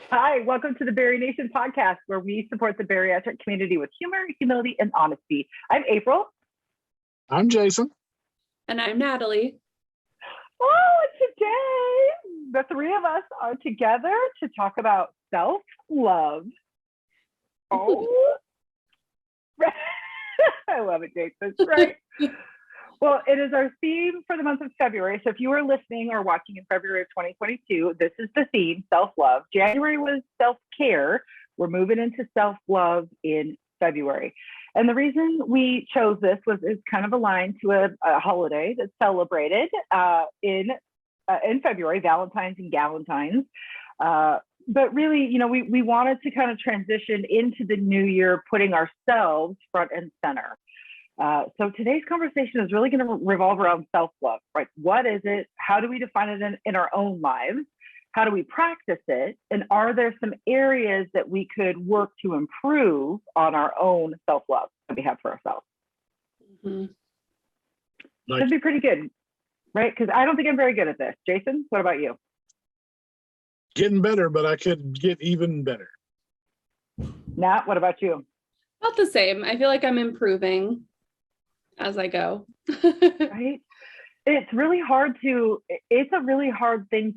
Hi, welcome to the Berry Nation podcast, where we support the bariatric community with humor, humility, and honesty. I'm April. I'm Jason. And I'm Natalie. Oh, and today the three of us are together to talk about self-love. Oh, I love it, Jason. Right. Well, it is our theme for the month of February. So if you were listening or watching in February of 2022, this is the theme, self-love. January was self-care. We're moving into self-love in February. And the reason we chose this was it's kind of aligned to a holiday that's celebrated in February, Valentine's and Galentine's. But really, you know, we wanted to kind of transition into the new year, putting ourselves front and center. So today's conversation is really going to revolve around self-love, right? What is it? How do we define it in our own lives? How do we practice it? And are there some areas that we could work to improve on our own self-love that we have for ourselves? Mm-hmm. Should be pretty good, right? Because I don't think I'm very good at this. Jason, what about you? Getting better, but I could get even better. Nat, what about you? About the same. I feel like I'm improving as I go. Right? It's a really hard thing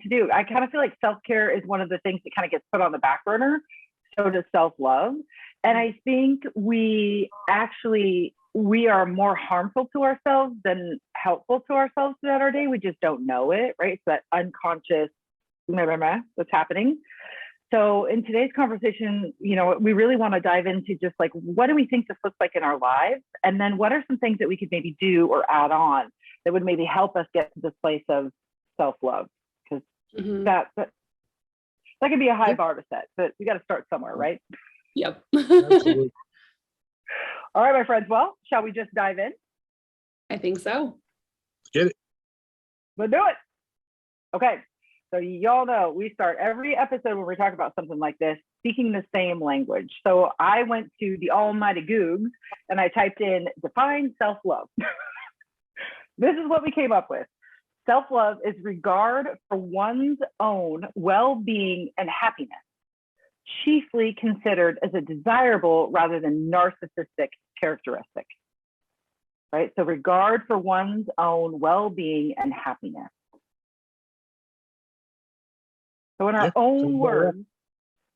to do. I kind of feel like self-care is one of the things that kind of gets put on the back burner. So does self-love. And I think we are more harmful to ourselves than helpful to ourselves throughout our day. We just don't know it, right? It's that unconscious what's happening. So in today's conversation, you know, we really want to dive into just like, what do we think this looks like in our lives? And then what are some things that we could maybe do or add on that would maybe help us get to this place of self-love? Because that could be a high bar to set, but we got to start somewhere, right? Yep. Absolutely. All right, my friends. Well, shall we just dive in? I think so. Get it. We'll do it. Okay. So y'all know we start every episode when we talk about something like this, speaking the same language. So I went to the almighty Googs and I typed in define self-love. This is what we came up with. Self-love is regard for one's own well-being and happiness, chiefly considered as a desirable rather than narcissistic characteristic. Right? So regard for one's own well-being and happiness. So in our own words,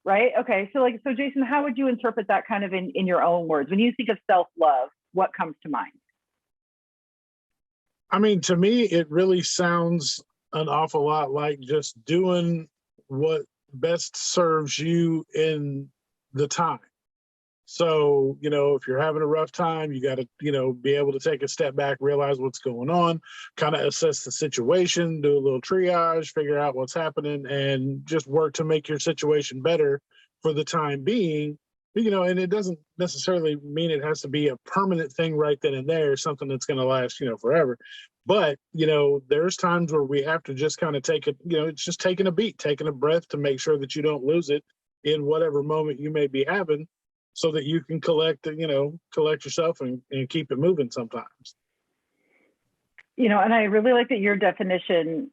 right? Okay, so Jason, how would you interpret that kind of in your own words? When you think of self-love, what comes to mind? I mean, to me, it really sounds an awful lot like just doing what best serves you in the time. So, you know, if you're having a rough time, you got to, you know, be able to take a step back, realize what's going on, kind of assess the situation, do a little triage, figure out what's happening, and just work to make your situation better for the time being. You know, and it doesn't necessarily mean it has to be a permanent thing right then and there, something that's going to last, you know, forever. But, you know, there's times where we have to just kind of take it, you know, it's just taking a beat, taking a breath to make sure that you don't lose it in whatever moment you may be having, so that you can collect yourself and keep it moving sometimes. You know, and I really like that your definition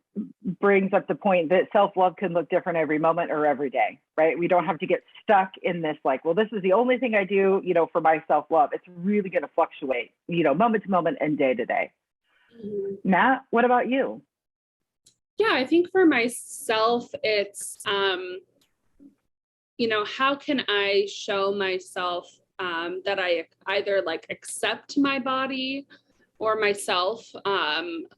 brings up the point that self-love can look different every moment or every day, right? We don't have to get stuck in this, like, well, this is the only thing I do, you know, for my self-love. It's really going to fluctuate, you know, moment to moment and day to day. Matt, what about you? Yeah, I think for myself, it's, you know, how can I show myself that I either like accept my body or myself,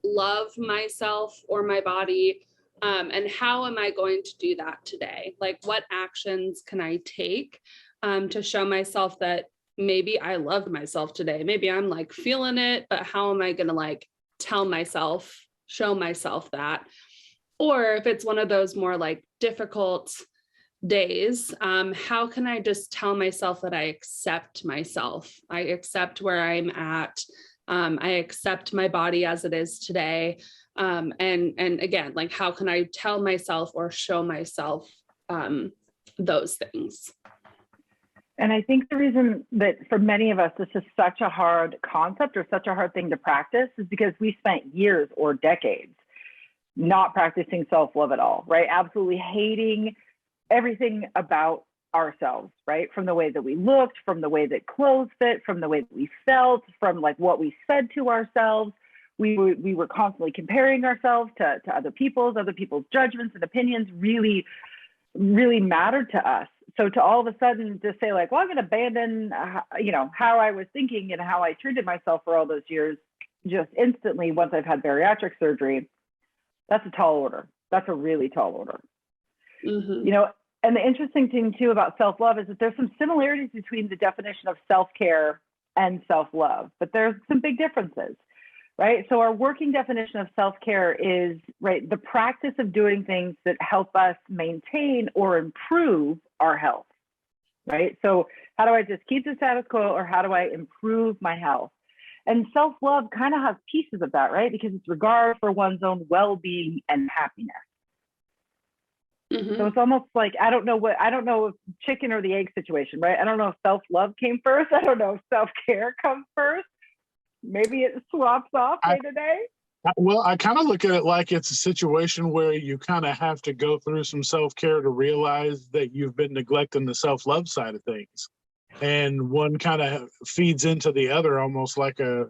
love myself or my body, and how am I going to do that today? Like, what actions can I take to show myself that maybe I loved myself today? Maybe I'm like feeling it, but how am I going to like tell myself, show myself that? Or if it's one of those more like difficult days, how can I just tell myself that I accept myself? I accept where I'm at. I accept my body as it is today. And again, like, how can I tell myself or show myself those things? And I think the reason that for many of us, this is such a hard concept or such a hard thing to practice is because we spent years or decades not practicing self-love at all, right? Absolutely hating everything about ourselves, right? From the way that we looked, from the way that clothes fit, from the way that we felt, from like what we said to ourselves. We were constantly comparing ourselves to other people's judgments and opinions really, really mattered to us. So to all of a sudden just say like, well, I'm going to abandon, how I was thinking and how I treated myself for all those years, just instantly once I've had bariatric surgery, that's a tall order. That's a really tall order. Mm-hmm. And the interesting thing too about self-love is that there's some similarities between the definition of self-care and self-love, but there's some big differences, right? So our working definition of self-care is, right, the practice of doing things that help us maintain or improve our health, right? So how do I just keep the status quo, or how do I improve my health? And self-love kind of has pieces of that, right? Because it's regard for one's own well-being and happiness. Mm-hmm. So it's almost like, I don't know if chicken or the egg situation, right? I don't know if self-love came first. I don't know if self-care comes first. Maybe it swaps off day to day. Well, I kind of look at it like it's a situation where you kind of have to go through some self-care to realize that you've been neglecting the self-love side of things. And one kind of feeds into the other, almost like a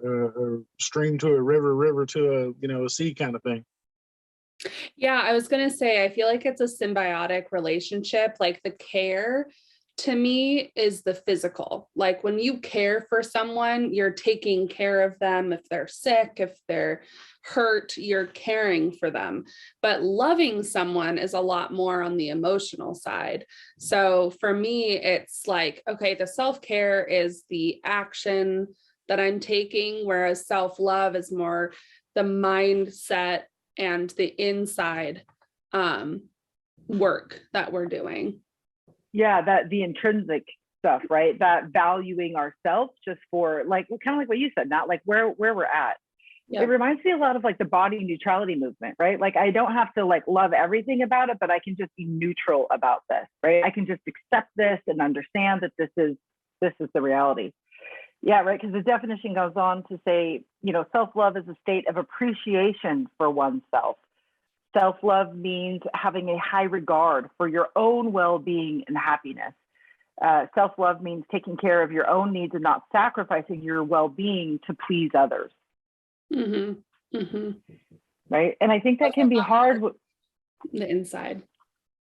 stream to a river to a sea kind of thing. Yeah, I was going to say, I feel like it's a symbiotic relationship. Like the care to me is the physical. Like when you care for someone, you're taking care of them. If they're sick, if they're hurt, you're caring for them. But loving someone is a lot more on the emotional side. So for me, it's like, okay, the self-care is the action that I'm taking, whereas self-love is more the mindset and the inside work that we're doing. Yeah, that the intrinsic stuff, right? That valuing ourselves just for like, kind of like what you said, not like where we're at. Yep. It reminds me a lot of like the body neutrality movement, right? Like I don't have to like love everything about it, but I can just be neutral about this, right? I can just accept this and understand that this is the reality. Yeah, right. Because the definition goes on to say, self-love is a state of appreciation for oneself. Self-love means having a high regard for your own well-being and happiness. Self-love means taking care of your own needs and not sacrificing your well-being to please others. Mm-hmm. Mm-hmm. Right. And I think that can be hard. The inside.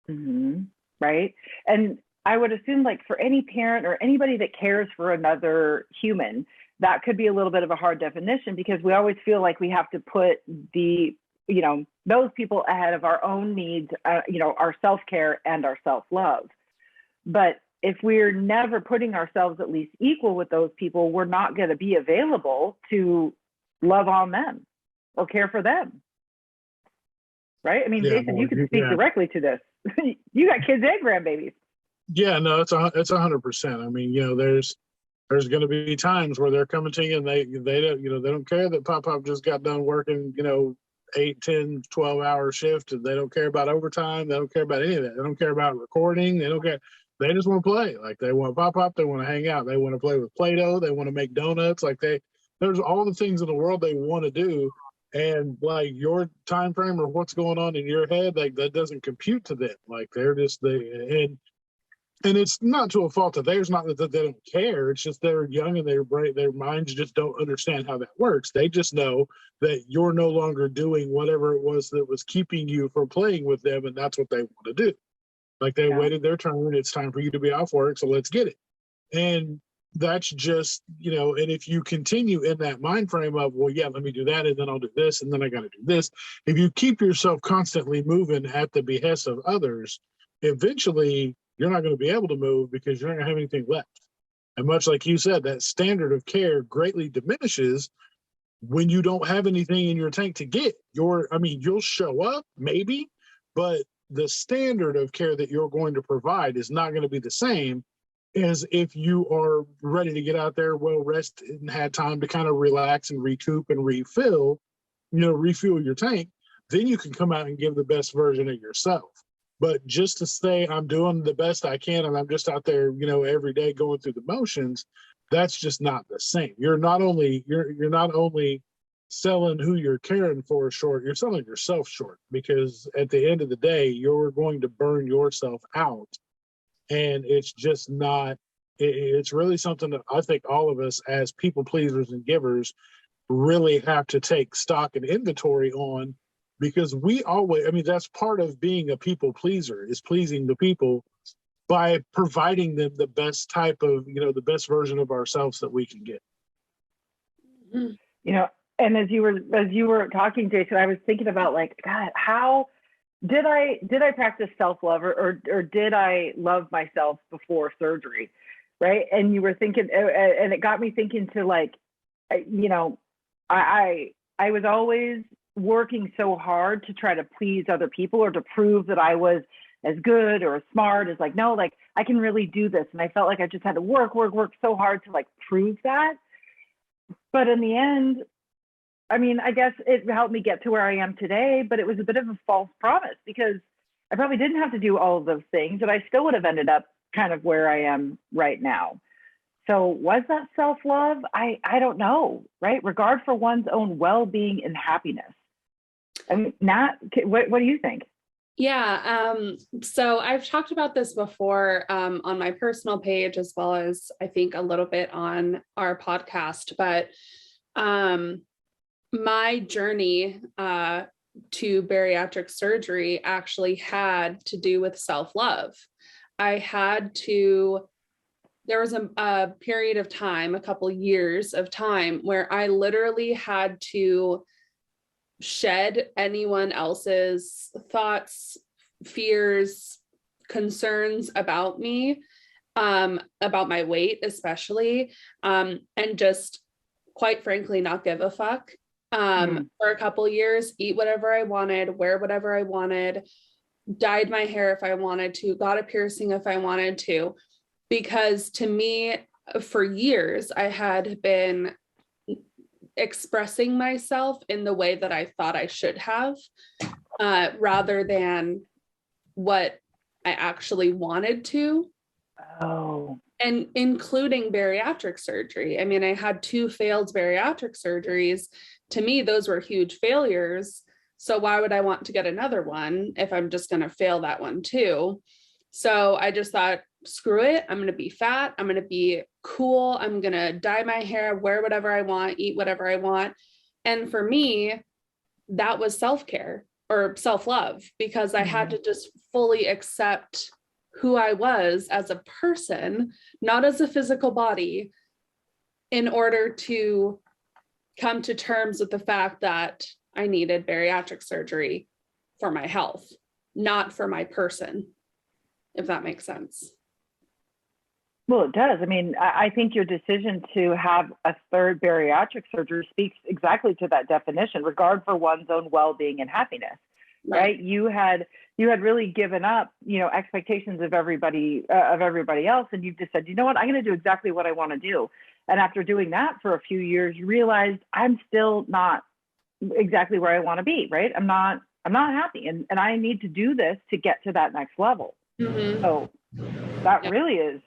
Mm-hmm. Right. And I would assume like for any parent or anybody that cares for another human, that could be a little bit of a hard definition, because we always feel like we have to put those people ahead of our own needs, our self-care and our self-love. But if we're never putting ourselves at least equal with those people, we're not going to be available to love on them or care for them. Right? I mean, yeah, Jason, you can speak directly to this. You got kids and grandbabies. Yeah, no, it's 100%. I mean, there's going to be times where they're coming to you and they don't care that Pop just got done working, 8, 10, 12-hour shift, and they don't care about overtime. They don't care about any of that. They don't care about recording. They don't care. They just want to play. Like they want Pop. They want to hang out. They want to play with Play-Doh. They want to make donuts. Like there's all the things in the world they want to do. And like your time frame or what's going on in your head, like that doesn't compute to them. Like they're just and it's not to a fault of theirs, not that they don't care. It's just they're young and their minds just don't understand how that works. They just know that you're no longer doing whatever it was that was keeping you from playing with them, and that's what they want to do. Like they waited their turn. It's time for you to be off work, so let's get it. And that's just, and if you continue in that mind frame of, well, yeah, let me do that, and then I'll do this, and then I got to do this. If you keep yourself constantly moving at the behest of others, eventually you're not going to be able to move because you're not going to have anything left. And much like you said, that standard of care greatly diminishes when you don't have anything in your tank to get. You'll show up maybe, but the standard of care that you're going to provide is not going to be the same as if you are ready to get out there, well rested, and had time to kind of relax and recoup and refuel your tank. Then you can come out and give the best version of yourself. But just to say I'm doing the best I can and I'm just out there, every day going through the motions, that's just not the same. You're not only selling who you're caring for short, you're selling yourself short, because at the end of the day, you're going to burn yourself out. And it's just not, it's really something that I think all of us as people pleasers and givers really have to take stock and inventory on, because we always, I mean, that's part of being a people pleaser, is pleasing the people by providing them the best type of, the best version of ourselves that we can get. And as you were talking, Jason, I was thinking about, like, God, how did I practice self-love, or did I love myself before surgery? Right. And you were thinking, and it got me thinking to, like, I was always working so hard to try to please other people, or to prove that I was as good or as smart as, like, no, like, I can really do this. And I felt like I just had to work so hard to, like, prove that. But in the end, I mean, I guess it helped me get to where I am today, but it was a bit of a false promise, because I probably didn't have to do all of those things, and I still would have ended up kind of where I am right now. So was that self-love? I don't know, right? Regard for one's own well-being and happiness. I mean, Nat, what do you think? Yeah. So I've talked about this before on my personal page, as well as I think a little bit on our podcast, but my journey to bariatric surgery actually had to do with self-love. There was a period of time, a couple years of time, where I literally had to shed anyone else's thoughts, fears, concerns about me, about my weight especially, and just, quite frankly, not give a fuck for a couple years, eat whatever I wanted, wear whatever I wanted, dyed my hair if I wanted to, got a piercing if I wanted to, because to me, for years, I had been expressing myself in the way that I thought I should have, rather than what I actually wanted to. Oh. And including bariatric surgery. I mean, I had 2 failed bariatric surgeries. To me, those were huge failures. So why would I want to get another one if I'm just going to fail that one too? So I just thought, screw it. I'm going to be fat. I'm going to be cool. I'm going to dye my hair, wear whatever I want, eat whatever I want. And for me, that was self-care or self-love, because I had to just fully accept who I was as a person, not as a physical body, in order to come to terms with the fact that I needed bariatric surgery for my health, not for my person, if that makes sense. Well, it does. I mean, I think your decision to have a third bariatric surgery speaks exactly to that definition: regard for one's own well-being and happiness. Right? You had really given up, expectations of everybody else, and you've just said, you know what, I'm going to do exactly what I want to do. And after doing that for a few years, you realized I'm still not exactly where I want to be. Right? I'm not happy, and I need to do this to get to that next level. Mm-hmm. So that really is.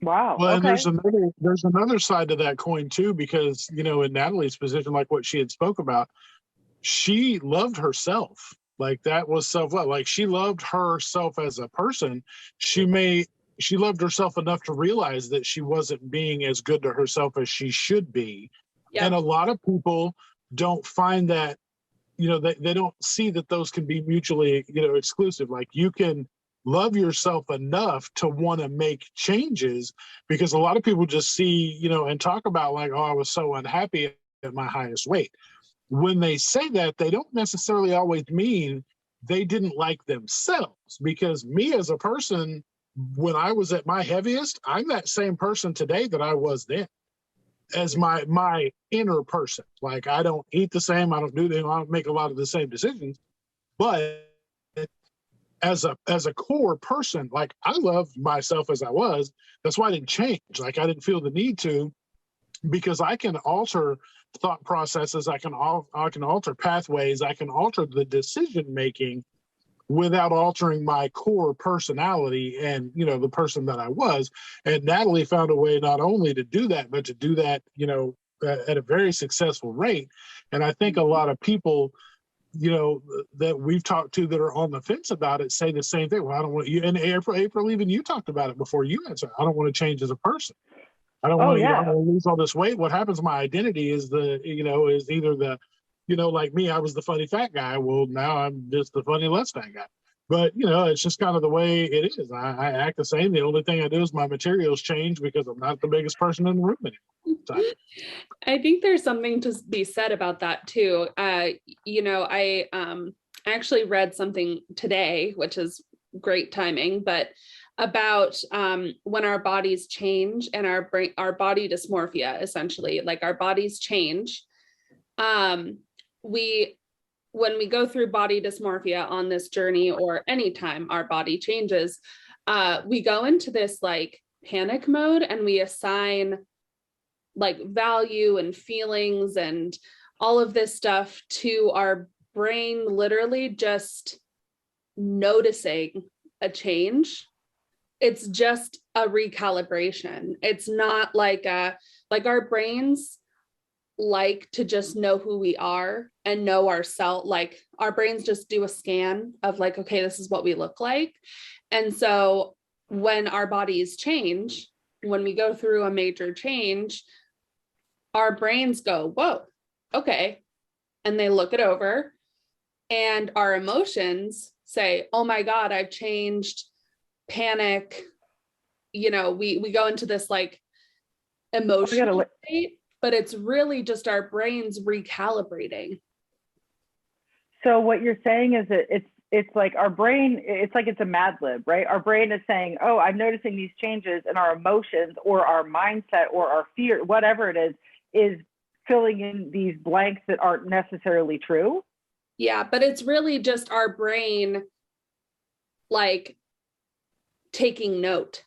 Wow. Well, okay. And there's another side to that coin too, because, in Natalie's position, like what she had spoke about, she loved herself. Like, that was self-love. Like, she loved herself as a person. She loved herself enough to realize that she wasn't being as good to herself as she should be. Yeah. And a lot of people don't find that, they don't see that those can be mutually, exclusive. Like, you can love yourself enough to want to make changes, because a lot of people just see, and talk about, like, oh, I was so unhappy at my highest weight. When they say that, they don't necessarily always mean they didn't like themselves, because me as a person, when I was at my heaviest, I'm that same person today that I was then, as my inner person. Like, I don't eat the same, I don't make a lot of the same decisions, but as a core person, like, I loved myself as I was. That's why I didn't change. Like, I didn't feel the need to, because I can alter thought processes, I can alter pathways, I can alter the decision making without altering my core personality and, the person that I was. And Natalie found a way not only to do that, but to do that, at a very successful rate. And I think a lot of people, you know, that we've talked to that are on the fence about it say the same thing. Well, I don't want you, and April, even you talked about it before you answered. I don't want to change as a person. I don't want to, I want to lose all this weight. What happens? My identity is is either the, like me, I was the funny fat guy. Well, now I'm just the funny less fat guy. But, it's just kind of the way it is. I act the same. The only thing I do is my materials change because I'm not the biggest person in the room anymore. So. I think there's something to be said about that too. I actually read something today, which is great timing, but about when our bodies change and our body dysmorphia, essentially, like our bodies change. When we go through body dysmorphia on this journey, or anytime our body changes, we go into this like panic mode, and we assign like value and feelings and all of this stuff to our brain, literally just noticing a change. It's just a recalibration. It's not like our brains like to just know who we are and know ourselves. Like our brains just do a scan of like, okay, this is what we look like. And so when our bodies change, when we go through a major change, our brains go, whoa, okay. And they look it over, and our emotions say, oh my God, I've changed, panic. We go into this like emotional state, but it's really just our brains recalibrating. So what you're saying is that it's like our brain, it's like it's a Mad Lib, right? Our brain is saying, oh, I'm noticing these changes, and our emotions or our mindset or our fear, whatever it is filling in these blanks that aren't necessarily true. Yeah, but it's really just our brain like taking note,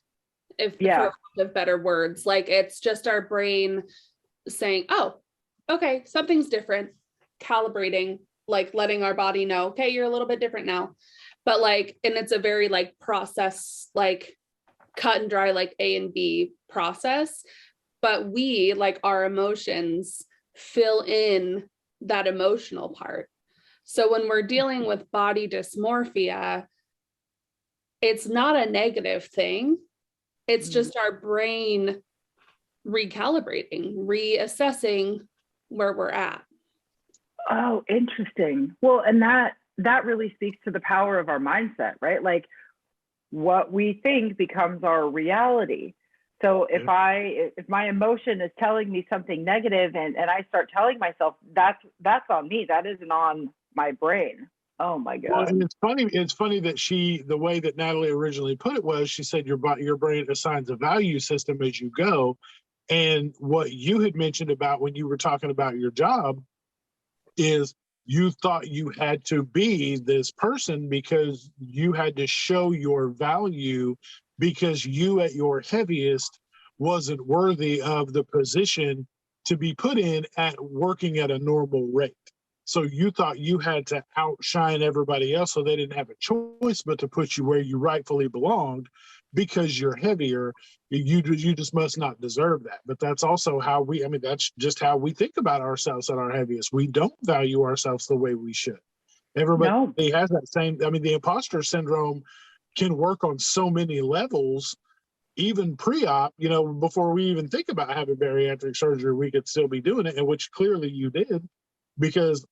for want of better words. Like it's just our brain saying, oh, okay, something's different, calibrating, like letting our body know, okay, you're a little bit different now. But like, and it's a very like process, like cut and dry, like A and B process. But we, like our emotions, fill in that emotional part. So when we're dealing with body dysmorphia, it's not a negative thing. It's just our brain recalibrating, reassessing where we're at. Oh, interesting. Well, and that really speaks to the power of our mindset, right? Like what we think becomes our reality. So if my emotion is telling me something negative, and I start telling myself that's on me, that isn't on my brain. Oh my God. Well, it's funny that the way that Natalie originally put it was, she said your brain assigns a value system as you go. And what you had mentioned about when you were talking about your job is you thought you had to be this person because you had to show your value, because you at your heaviest wasn't worthy of the position to be put in at working at a normal rate. So you thought you had to outshine everybody else, so they didn't have a choice but to put you where you rightfully belonged because you're heavier. You just must not deserve that. But that's also how that's just how we think about ourselves at our heaviest. We don't value ourselves the way we should. Everybody has that same, the imposter syndrome can work on so many levels. Even pre-op, before we even think about having bariatric surgery, we could still be doing it, and which clearly you did, because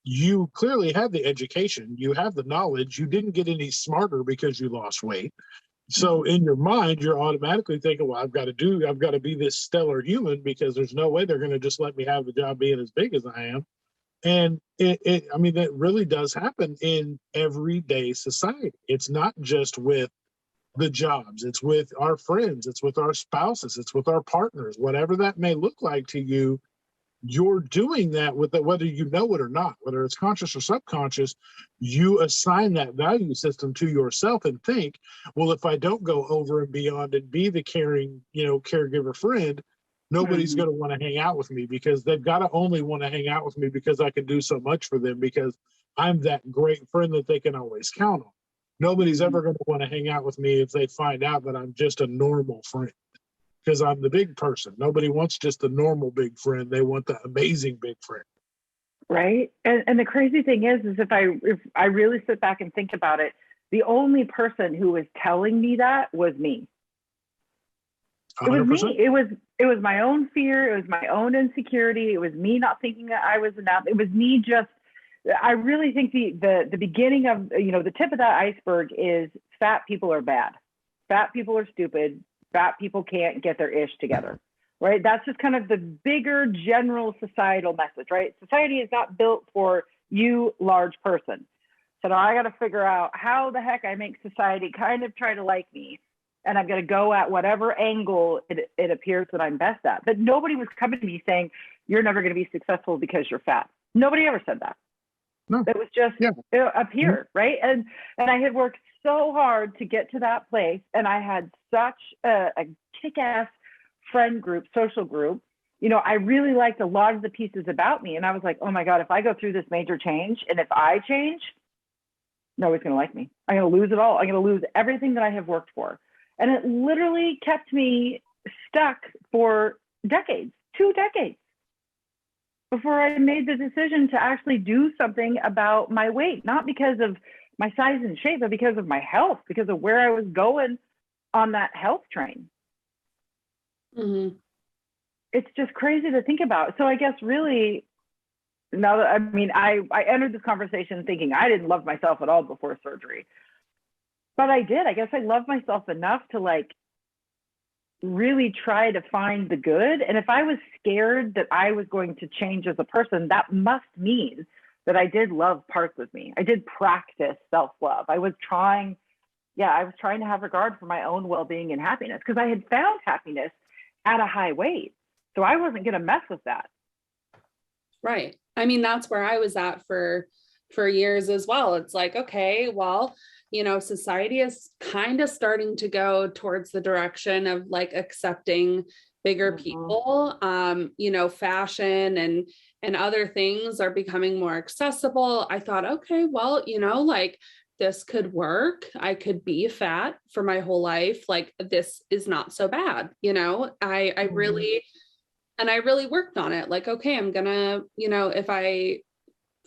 you clearly have the education, you have the knowledge, you didn't get any smarter because you lost weight. So in your mind, you're automatically thinking, well, I've got to be this stellar human, because there's no way they're going to just let me have the job being as big as I am. And that really does happen in everyday society. It's not just with the jobs, it's with our friends, it's with our spouses, it's with our partners, whatever that may look like to you. You're doing that with it, whether you know it or not, whether it's conscious or subconscious. You assign that value system to yourself and think, well, if I don't go over and beyond and be the caring, caregiver friend, nobody's going to want to hang out with me, because they've got to only want to hang out with me because I can do so much for them, because I'm that great friend that they can always count on. Nobody's ever going to want to hang out with me if they find out that I'm just a normal friend. because I'm the big person. Nobody wants just a normal big friend. They want the amazing big friend. Right. And the crazy thing is if I really sit back and think about it, the only person who was telling me that was me. It was 100%. me. It was my own fear. It was my own insecurity. It was me not thinking that I was enough. It was me just, I really think the beginning of, the tip of that iceberg is fat people are bad. Fat people are stupid. Fat people can't get their ish together. Right? That's just kind of the bigger general societal message, right? Society is not built for you, large person. So now I got to figure out how the heck I make society kind of try to like me. And I'm going to go at whatever angle it appears that I'm best at. But nobody was coming to me saying, you're never going to be successful because you're fat. Nobody ever said that. No. It was just up here, right? And I had worked so hard to get to that place. And I had such a kick-ass friend group, social group. I really liked a lot of the pieces about me. And I was like, oh my God, if I go through this major change and if I change, nobody's going to like me. I'm going to lose it all. I'm going to lose everything that I have worked for. And it literally kept me stuck for decades, 2 decades, before I made the decision to actually do something about my weight, not because of my size and shape, but because of my health, because of where I was going on that health train. Mm-hmm. It's just crazy to think about. So I guess really, now that, I entered this conversation thinking I didn't love myself at all before surgery. But I did. I guess I love myself enough to really try to find the good. And if I was scared that I was going to change as a person, that must mean that I did love parts of me. I did practice self-love. I was trying to have regard for my own well-being and happiness because I had found happiness at a high weight. So I wasn't going to mess with that. Right. That's where I was at for years as well. It's like, okay, well, society is kind of starting to go towards the direction of accepting bigger people. Fashion and other things are becoming more accessible. I thought, okay, well, this could work. I could be fat for my whole life. This is not so bad. I really worked on it. Okay, I'm gonna, if I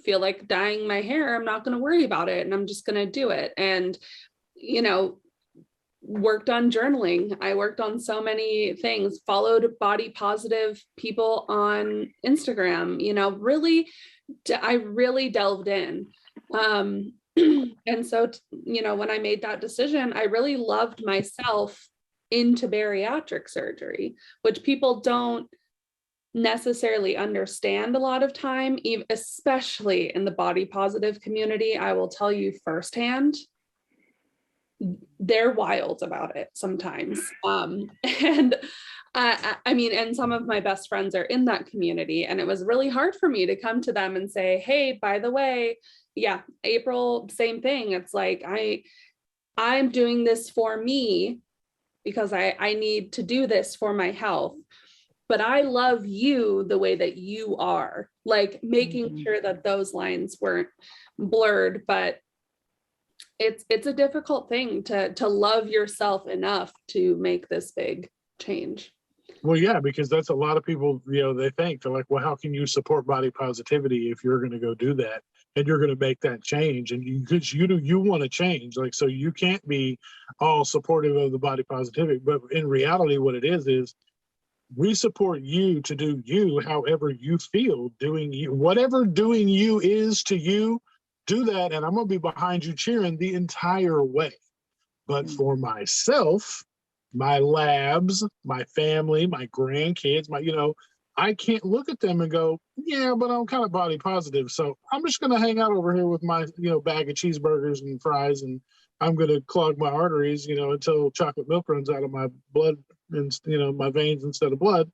feel like dyeing my hair, I'm not going to worry about it. And I'm just going to do it. And, worked on journaling. I worked on so many things, followed body positive people on Instagram, I really delved in. And so, when I made that decision, I really loved myself into bariatric surgery, which people don't necessarily understand a lot of time, especially in the body positive community. I will tell you firsthand, they're wild about it sometimes. And some of my best friends are in that community, and it was really hard for me to come to them and say, hey, by the way, April, same thing. It's like, I'm doing this for me because I need to do this for my health. But I love you the way that you are, making sure that those lines weren't blurred. But it's a difficult thing to love yourself enough to make this big change. Well, yeah, because that's a lot of people, they think they're like, well, how can you support body positivity if you're going to go do that and you're going to make that change? And because you want to change, so you can't be all supportive of the body positivity. But in reality, what it is we support you to do you however you feel, doing you, whatever doing you is to you, do that. And I'm going to be behind you cheering the entire way. But for myself, my labs, my family, my grandkids, I can't look at them and go, yeah, but I'm kind of body positive. So I'm just going to hang out over here with my, bag of cheeseburgers and fries, and I'm going to clog my arteries, until chocolate milk runs out of my blood and, my veins instead of blood.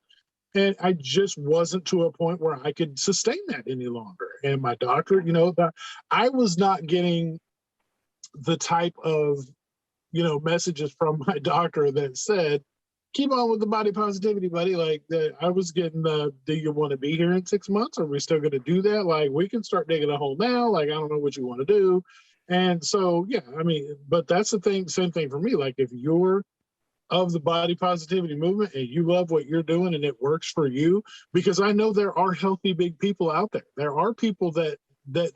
And I just wasn't to a point where I could sustain that any longer. And my doctor, I was not getting the type of, messages from my doctor that said, keep on with the body positivity, buddy. I was getting, do you want to be here in 6 months? Are we still going to do that? We can start digging a hole now. I don't know what you want to do. And so, but that's the thing, same thing for me. If you're of the body positivity movement and you love what you're doing and it works for you, because I know there are healthy big people out there. There are people that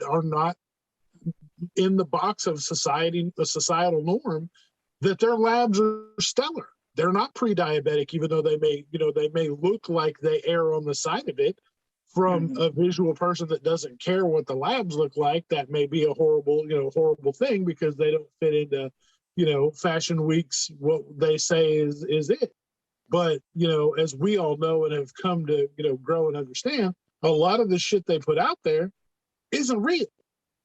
are not in the box of society, the societal norm, that their labs are stellar. They're not pre-diabetic, even though they may look like they err on the side of it. From a visual person that doesn't care what the labs look like, that may be a horrible thing because they don't fit into, Fashion Week's what they say is it. But, as we all know and have come to, grow and understand, a lot of the shit they put out there isn't real.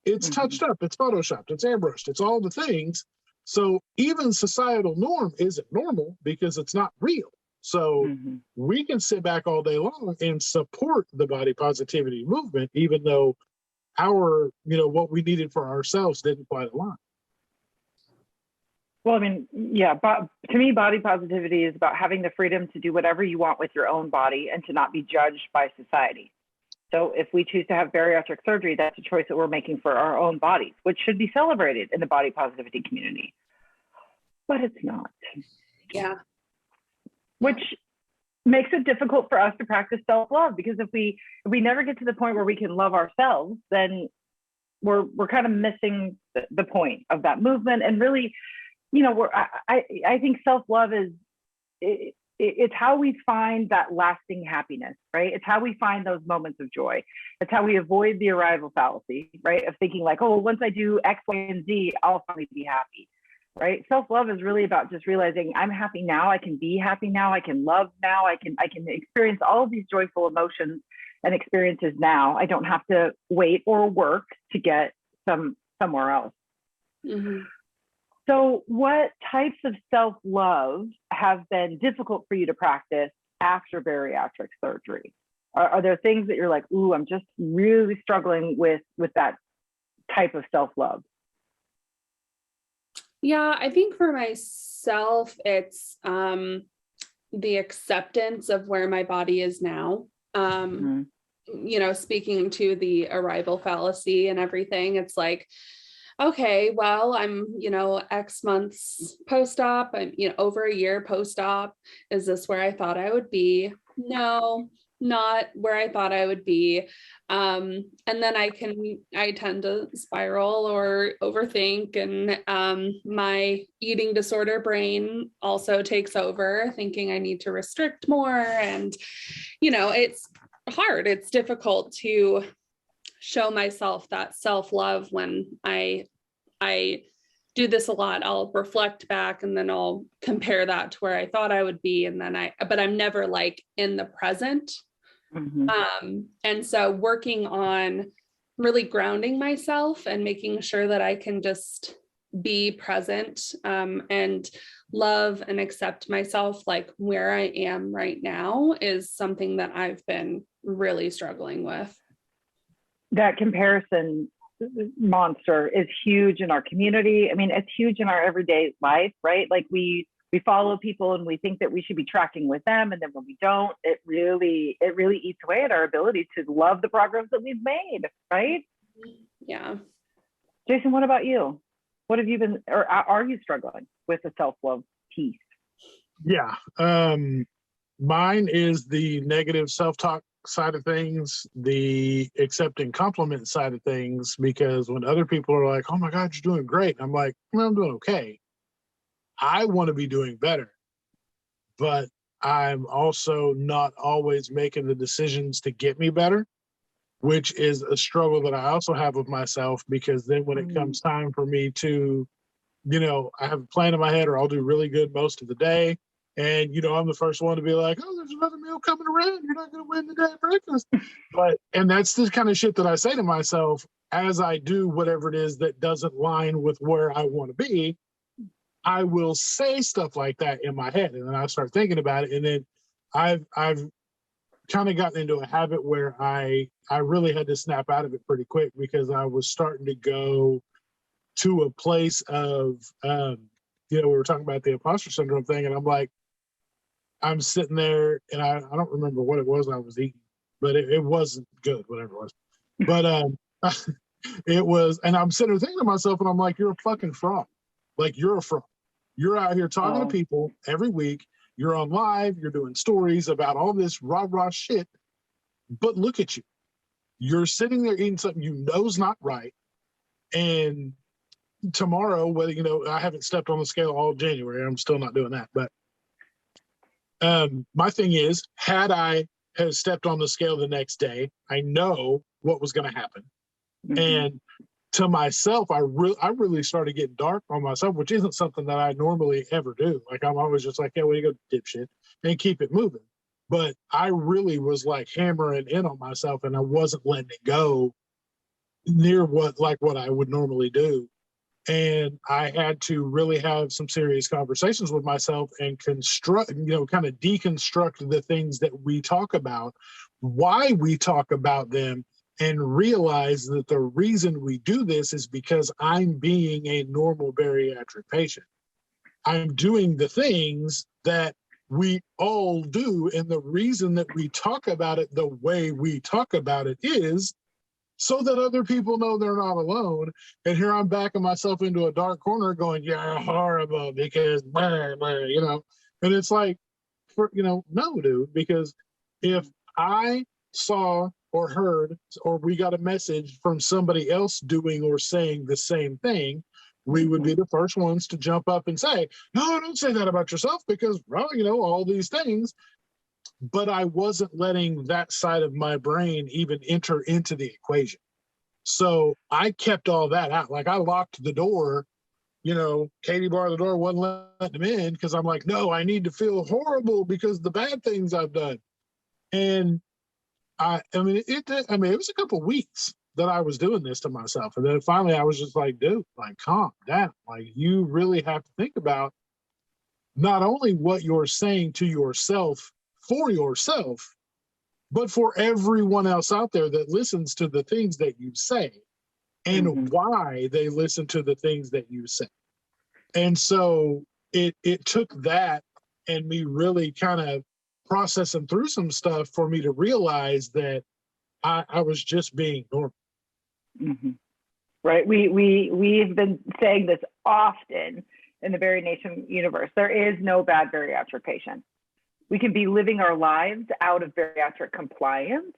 It's touched up, it's photoshopped, it's airbrushed, it's all the things. So even societal norm isn't normal because it's not real. So we can sit back all day long and support the body positivity movement, even though our, what we needed for ourselves didn't quite align. Well, I mean, yeah, but to me, body positivity is about having the freedom to do whatever you want with your own body and to not be judged by society. So if we choose to have bariatric surgery, that's a choice that we're making for our own bodies, which should be celebrated in the body positivity community. But it's not. Yeah. Which makes it difficult for us to practice self-love, because if we never get to the point where we can love ourselves, then we're kind of missing the point of that movement. And really, I think self-love is it's how we find that lasting happiness, right? It's how we find those moments of joy. It's how we avoid the arrival fallacy, right? Of thinking like, oh, once I do X, Y, and Z, I'll finally be happy. Right? Self-love is really about just realizing I'm happy now. I can be happy now. I can love now. I can experience all of these joyful emotions and experiences now. I don't have to wait or work to get somewhere else. So what types of self-love have been difficult for you to practice after bariatric surgery? Are there things that you're like, ooh, I'm just really struggling with that type of self-love? Yeah, I think for myself, it's the acceptance of where my body is now. Speaking to the arrival fallacy and everything, it's like, okay, well, I'm, X months post-op, I'm, over a year post-op. Is this where I thought I would be? No, not where I thought I would be. And then I tend to spiral or overthink, and my eating disorder brain also takes over, thinking I need to restrict more. And, it's hard. It's difficult to show myself that self-love when I do this a lot. I'll reflect back and then I'll compare that to where I thought I would be. And then but I'm never like in the present. And so working on really grounding myself and making sure that I can just be present, and love and accept myself like where I am right now is something that I've been really struggling with. That comparison monster is huge in our community. I mean, it's huge in our everyday life, right? Like we follow people and we think that we should be tracking with them. And then when we don't, it really eats away at our ability to love the progress that we've made, right? Yeah. Jason, what about you? What have you been, or are you struggling with the self-love piece? Yeah. Mine is the negative self-talk side of things, the accepting compliment side of things, because when other people are like, oh my God, you're doing great, I'm like, well, I'm doing okay. I want to be doing better, but I'm also not always making the decisions to get me better, which is a struggle that I also have with myself, because then when it comes time for me to, I have a plan in my head, or I'll do really good most of the day. And, I'm the first one to be like, oh, there's another meal coming around. You're not going to win the day at breakfast. And that's the kind of shit that I say to myself as I do whatever it is that doesn't line with where I want to be. I will say stuff like that in my head, and then I start thinking about it. And then I've kind of gotten into a habit where I really had to snap out of it pretty quick, because I was starting to go to a place of, we were talking about the imposter syndrome thing, and I'm like, I'm sitting there, and I don't remember what it was I was eating, but it wasn't good, whatever it was. But it was, and I'm sitting there thinking to myself, and I'm like, you're a fucking fraud. Like, you're a fraud. You're out here talking to people every week. You're on live. You're doing stories about all this rah-rah shit. But look at you. You're sitting there eating something you know's not right. And tomorrow, whether, you know, I haven't stepped on the scale all January. I'm still not doing that. But my thing is, had I have stepped on the scale the next day, I know what was going to happen. Mm-hmm. And to myself, I really started getting dark on myself, which isn't something that I normally ever do. Like, I'm always just like, yeah, well, you go dipshit and keep it moving. But I really was like hammering in on myself, and I wasn't letting it go near what I would normally do. And I had to really have some serious conversations with myself and kind of deconstruct the things that we talk about, why we talk about them, and realize that the reason we do this is because I'm being a normal bariatric patient. I'm doing the things that we all do. And the reason that we talk about it the way we talk about it is so that other people know they're not alone. And here I'm backing myself into a dark corner going, yeah, horrible, because, blah, blah, you know. And it's like, no, dude, because if I saw or heard, or we got a message from somebody else doing or saying the same thing, we would be the first ones to jump up and say, no, don't say that about yourself because, well, you know, all these things. But I wasn't letting that side of my brain even enter into the equation. So I kept all that out. Like, I locked the door, you know, Katie barred the door, wasn't letting them in because I'm like, no, I need to feel horrible because the bad things I've done. And it was a couple of weeks that I was doing this to myself. And then finally I was just like, dude, like, calm down. Like, you really have to think about not only what you're saying to yourself for yourself, but for everyone else out there that listens to the things that you say and why they listen to the things that you say. And so it took that and me really kind of processing through some stuff for me to realize that I was just being normal. Mm-hmm. Right. We've been saying this often in the Bari Nation universe. There is no bad bariatric patient. We can be living our lives out of bariatric compliance,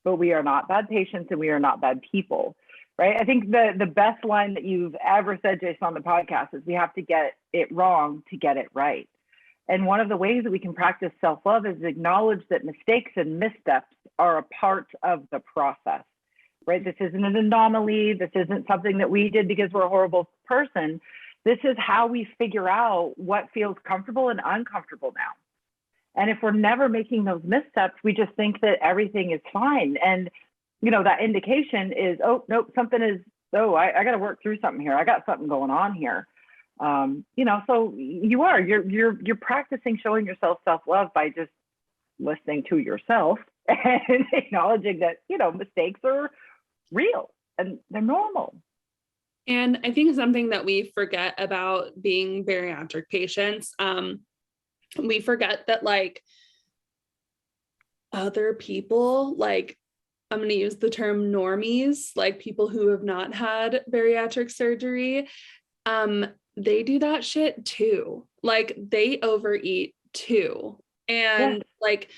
but we are not bad patients and we are not bad people, right? I think the best line that you've ever said, Jason, on the podcast is we have to get it wrong to get it right. And one of the ways that we can practice self-love is acknowledge that mistakes and missteps are a part of the process, right? This isn't an anomaly. This isn't something that we did because we're a horrible person. This is how we figure out what feels comfortable and uncomfortable now. And if we're never making those missteps, we just think that everything is fine. And, you know, that indication is, oh, nope, something is, I got to work through something here. I got something going on here. You know, so you're practicing showing yourself self-love by just listening to yourself and acknowledging that, you know, mistakes are real and they're normal. And I think something that we forget about being bariatric patients, we forget that, like, other people, like, I'm going to use the term normies, like people who have not had bariatric surgery, they do that shit too. Like, they overeat too. And like,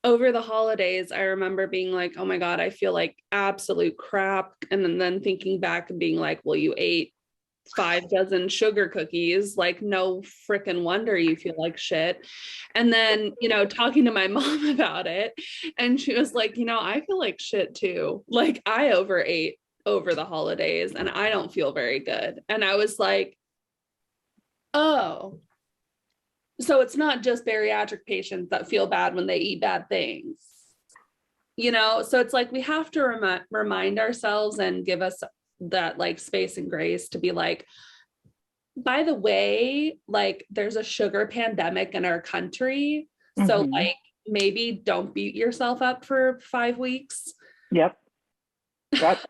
over the holidays, I remember being like, oh my God, I feel like absolute crap. And then thinking back and being like, well, you ate 5 dozen sugar cookies, like, no freaking wonder you feel like shit. And then, you know, talking to my mom about it, and she was like, you know, I feel like shit too. Like, I overate over the holidays and I don't feel very good. And I was like, oh, so it's not just bariatric patients that feel bad when they eat bad things, you know? So it's like, we have to remind ourselves and give us that, like, space and grace to be like, by the way, like, there's a sugar pandemic in our country. So like, maybe don't beat yourself up for 5 weeks. Yep.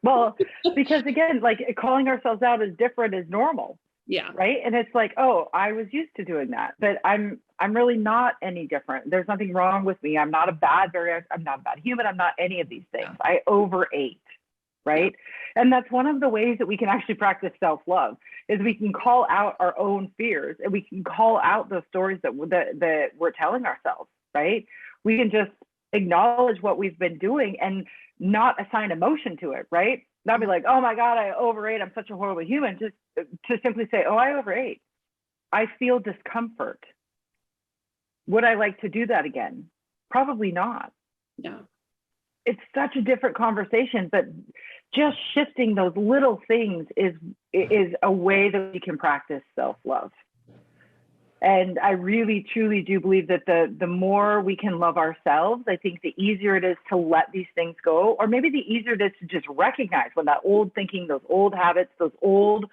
Well, because again, like, calling ourselves out as different is normal. Yeah. Right. And it's like, oh, I was used to doing that, but I'm really not any different. There's nothing wrong with me. I'm not a bad human. I'm not any of these things. I overate. right? And that's one of the ways that we can actually practice self-love is we can call out our own fears and we can call out those stories that we're telling ourselves, right? We can just acknowledge what we've been doing and not assign emotion to it, right? Not be like, oh my God, I overate. I'm such a horrible human. Just to simply say, oh, I overate. I feel discomfort. Would I like to do that again? Probably not. Yeah. It's such a different conversation, but just shifting those little things is a way that we can practice self-love. And I really, truly do believe that the more we can love ourselves, I think the easier it is to let these things go, or maybe the easier it is to just recognize when that old thinking, those old habits, those old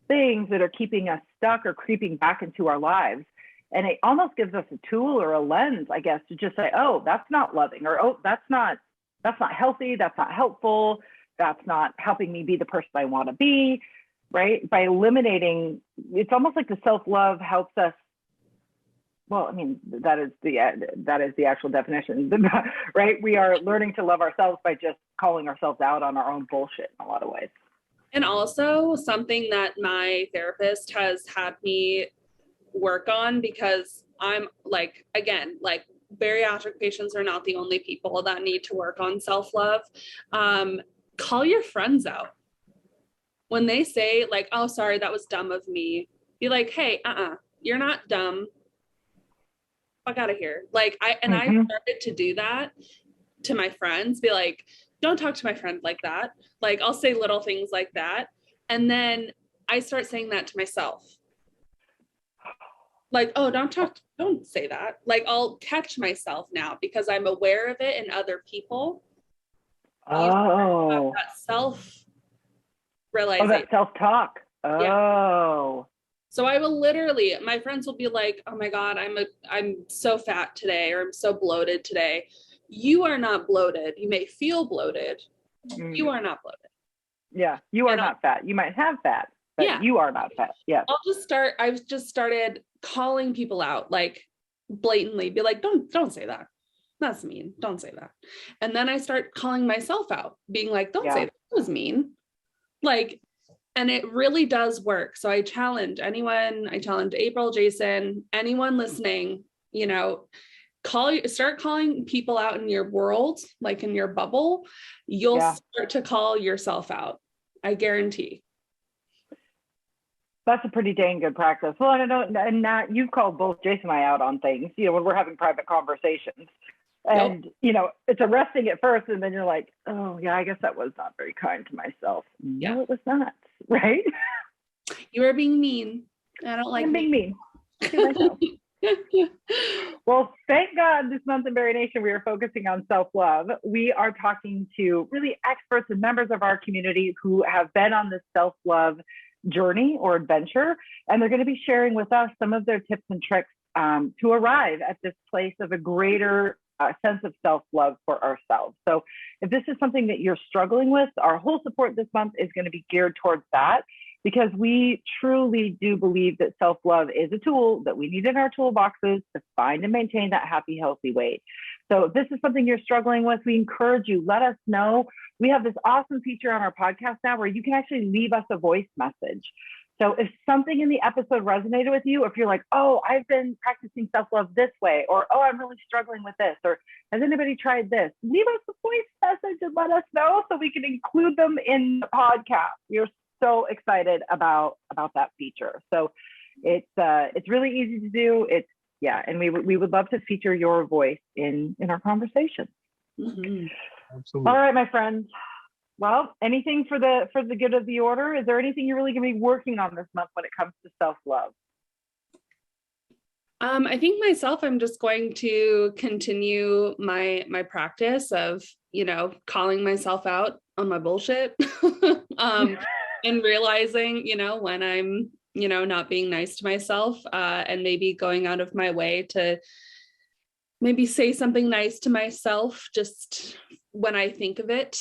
things that are keeping us stuck or creeping back into our lives. And it almost gives us a tool or a lens, I guess, to just say, oh, that's not loving, or oh, that's not healthy, that's not helpful, that's not helping me be the person I want to be, right? By eliminating, it's almost like the self-love helps us. Well, I mean, that is the actual definition, right? We are learning to love ourselves by just calling ourselves out on our own bullshit in a lot of ways. And also something that my therapist has had me work on, because I'm like, again, like bariatric patients are not the only people that need to work on self-love. Call your friends out. When they say like, oh, sorry, that was dumb of me, be like, hey, you're not dumb. Fuck out of here. Like I started to do that to my friends, be like, don't talk to my friend like that. Like I'll say little things like that. And then I start saying that to myself. Like, oh, don't say that. Like I'll catch myself now because I'm aware of it in other people. Oh, that self-realization. Oh, that self-talk. Oh. Yeah. So I will literally, my friends will be like, oh my God, I'm so fat today, or I'm so bloated today. You are not bloated. You may feel bloated. You are not bloated. Yeah. You are not fat. You might have fat, but you are not fat. Yeah. I've just started calling people out, like blatantly, be like, don't say that. That's mean. Don't say that. And then I start calling myself out, being like, don't say that. That was mean. Like, and it really does work. So I challenge April, Jason, anyone listening, start calling people out in your world, like in your bubble. You'll start to call yourself out. I guarantee. That's a pretty dang good practice. Well, I don't know, and Nat, you've called both Jason and I out on things, when we're having private conversations. And, it's arresting at first, and then you're like, oh, yeah, I guess that was not very kind to myself. Yeah. No, it was not, right? You are being mean. I don't like being mean to myself. Well, thank God this month in Berry Nation, we are focusing on self-love. We are talking to really experts and members of our community who have been on this self-love journey or adventure, and they're going to be sharing with us some of their tips and tricks to arrive at this place of a greater sense of self-love for ourselves. So if this is something that you're struggling with, our whole support this month is going to be geared towards that, because we truly do believe that self-love is a tool that we need in our toolboxes to find and maintain that happy, healthy weight. So if this is something you're struggling with, we encourage you, let us know. We have this awesome feature on our podcast now where you can actually leave us a voice message. So if something in the episode resonated with you, if you're like, oh, I've been practicing self-love this way, or, oh, I'm really struggling with this, or has anybody tried this? Leave us a voice message and let us know so we can include them in the podcast. We're so excited about that feature. So it's really easy to do. And we would love to feature your voice in our conversation. Mm-hmm. Absolutely. All right, my friends. Well, anything for the good of the order? Is there anything you're really going to be working on this month when it comes to self-love? I think myself, I'm just going to continue my practice of, calling myself out on my bullshit, and realizing, when I'm, not being nice to myself, and maybe going out of my way to maybe say something nice to myself just when I think of it,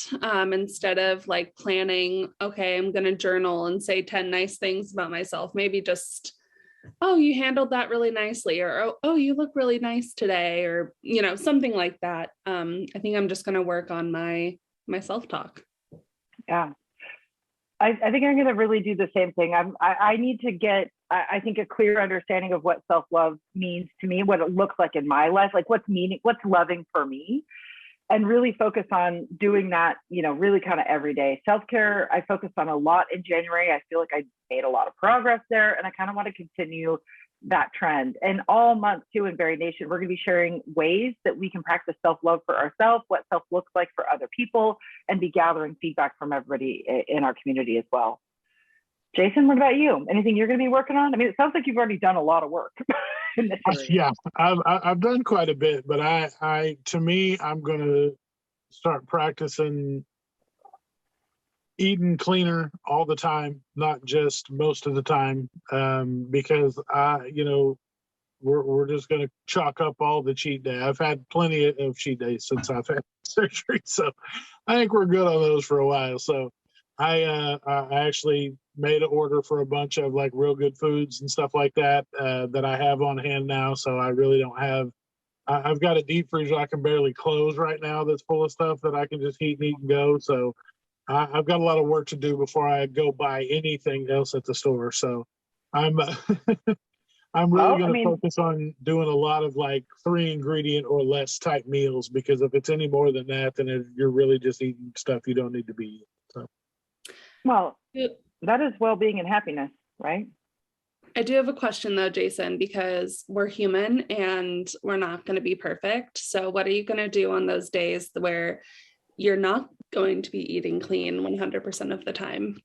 instead of like planning, okay, I'm going to journal and say 10 nice things about myself. Maybe just, oh, you handled that really nicely, or, oh, you look really nice today, or, something like that. I think I'm just going to work on my self-talk. Yeah. I think I'm going to really do the same thing. I need to get, I think, a clear understanding of what self-love means to me, what it looks like in my life, like what's loving for me, and really focus on doing that, really kind of every day. Self-care, I focused on a lot in January. I feel like I made a lot of progress there, and I kind of want to continue that trend. And all month too in Berry Nation, we're going to be sharing ways that we can practice self-love for ourselves, what self looks like for other people, and be gathering feedback from everybody in our community as well. Jason, what about you? Anything you're going to be working on? I mean, it sounds like you've already done a lot of work in this area. Yeah, I've done quite a bit, but to me, I'm going to start practicing eating cleaner all the time, not just most of the time, because we're just going to chalk up all the cheat day. I've had plenty of cheat days since I've had surgery, so I think we're good on those for a while. So I actually made an order for a bunch of like real good foods and stuff like that that I have on hand now. So I really don't have. I've got a deep freezer I can barely close right now that's full of stuff that I can just heat and eat and go. So I've got a lot of work to do before I go buy anything else at the store. So I'm I'm really going to focus on doing a lot of like 3 ingredient or less type meals, because if it's any more than that, then you're really just eating stuff you don't need to be eating. So. Well, that is well-being and happiness, right? I do have a question though, Jason, because we're human and we're not going to be perfect. So what are you going to do on those days where you're not going to be eating clean 100% of the time?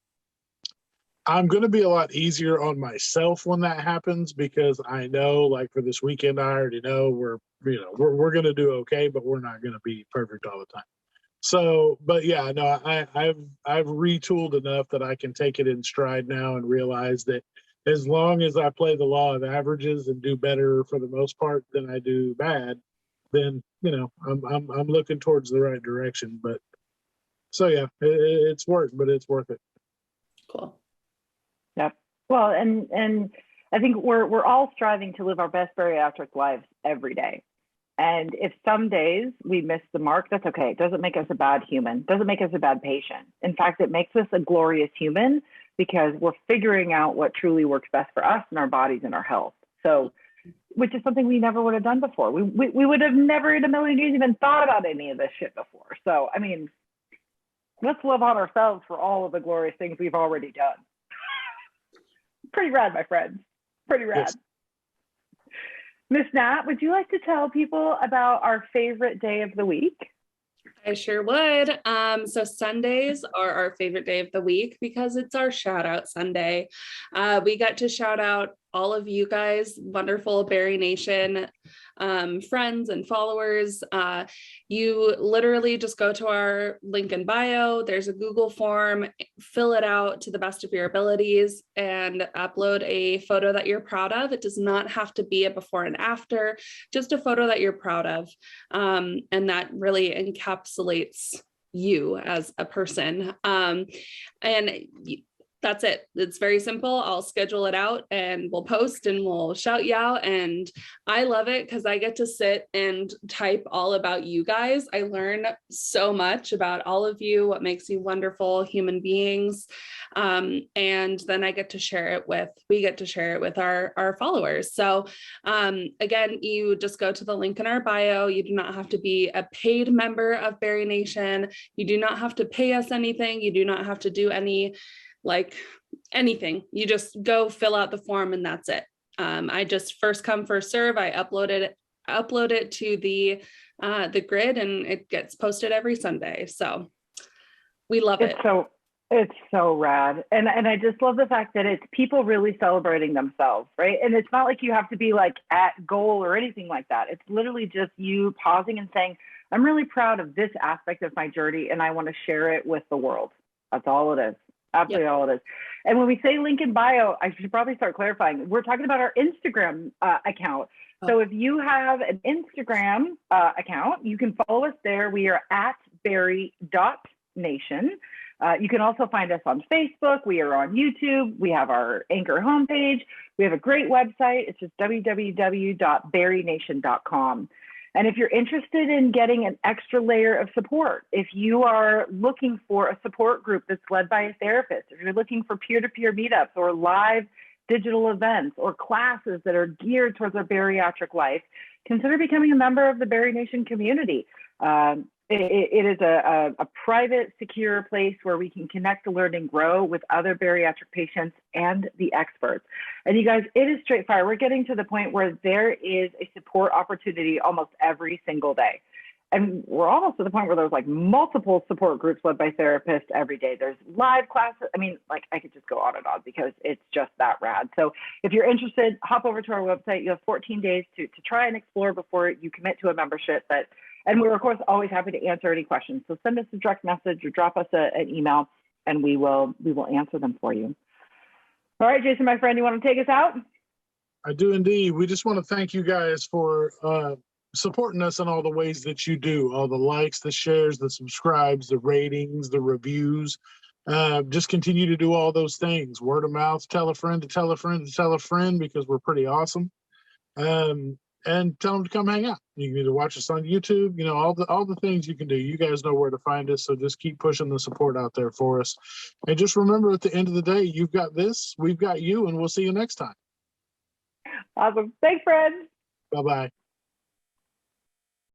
I'm going to be a lot easier on myself when that happens, because I know, like for this weekend, I already know we're going to do okay, but we're not going to be perfect all the time. So, but yeah, no, I've retooled enough that I can take it in stride now and realize that as long as I play the law of averages and do better for the most part than I do bad, then I'm looking towards the right direction. But so yeah, it's work, but it's worth it. Cool. Yep. Well, and I think we're all striving to live our best bariatric lives every day. And if some days we miss the mark, that's okay. It doesn't make us a bad human. It doesn't make us a bad patient. In fact, it makes us a glorious human, because we're figuring out what truly works best for us and our bodies and our health. So, which is something we never would have done before. We would have never in a million years even thought about any of this shit before. So, I mean, let's love on ourselves for all of the glorious things we've already done. Pretty rad, my friends. Pretty rad. Yes. Miss Nat, would you like to tell people about our favorite day of the week? I sure would. So Sundays are our favorite day of the week because it's our shout out Sunday. We got to shout out all of you guys, wonderful Berry Nation friends and followers. You literally just go to our link in bio. There's a Google form, fill it out to the best of your abilities and upload a photo that you're proud of. It does not have to be a before and after, just a photo that you're proud of. And that really encapsulates you as a person. That's it. It's very simple. I'll schedule it out and we'll post and we'll shout you out. And I love it because I get to sit and type all about you guys. I learn so much about all of you, what makes you wonderful human beings. And then we get to share it with our followers. So again, you just go to the link in our bio. You do not have to be a paid member of Berry Nation. You do not have to pay us anything. You do not have to do anything. You just go fill out the form and that's it. I just first come, first serve. I upload it to the grid and it gets posted every Sunday. So we love it. It's so rad. And I just love the fact that it's people really celebrating themselves, right? And it's not like you have to be like at goal or anything like that. It's literally just you pausing and saying, I'm really proud of this aspect of my journey and I want to share it with the world. That's all it is. Absolutely. Yep. All it is. And when we say link in bio, I should probably start clarifying. We're talking about our Instagram account. So if you have an Instagram account, you can follow us there. We are at berry.nation. You can also find us on Facebook. We are on YouTube. We have our Anchor homepage. We have a great website. It's just www.berrynation.com. And if you're interested in getting an extra layer of support, if you are looking for a support group that's led by a therapist, if you're looking for peer-to-peer meetups or live digital events or classes that are geared towards our bariatric life, consider becoming a member of the Bari Nation community. It is a private, secure place where we can connect, learn, and grow with other bariatric patients and the experts. And you guys, it is straightforward. We're getting to the point where there is a support opportunity almost every single day. And we're almost to the point where there's like multiple support groups led by therapists every day. There's live classes. I mean, like I could just go on and on because it's just that rad. So if you're interested, hop over to our website. You have 14 days to try and explore before you commit to a membership. And we're, of course, always happy to answer any questions. So send us a direct message or drop us an email, and we will answer them for you. All right, Jason, my friend, you want to take us out? I do indeed. We just want to thank you guys for supporting us in all the ways that you do, all the likes, the shares, the subscribes, the ratings, the reviews. Just continue to do all those things. Word of mouth, tell a friend to tell a friend to tell a friend, because we're pretty awesome. And tell them to come hang out. You can either watch us on YouTube, you know, all the things you can do. You guys know where to find us, so just keep pushing the support out there for us. And just remember, at the end of the day, you've got this, we've got you, and we'll see you next time. Awesome. Thanks, Fred. Bye-bye.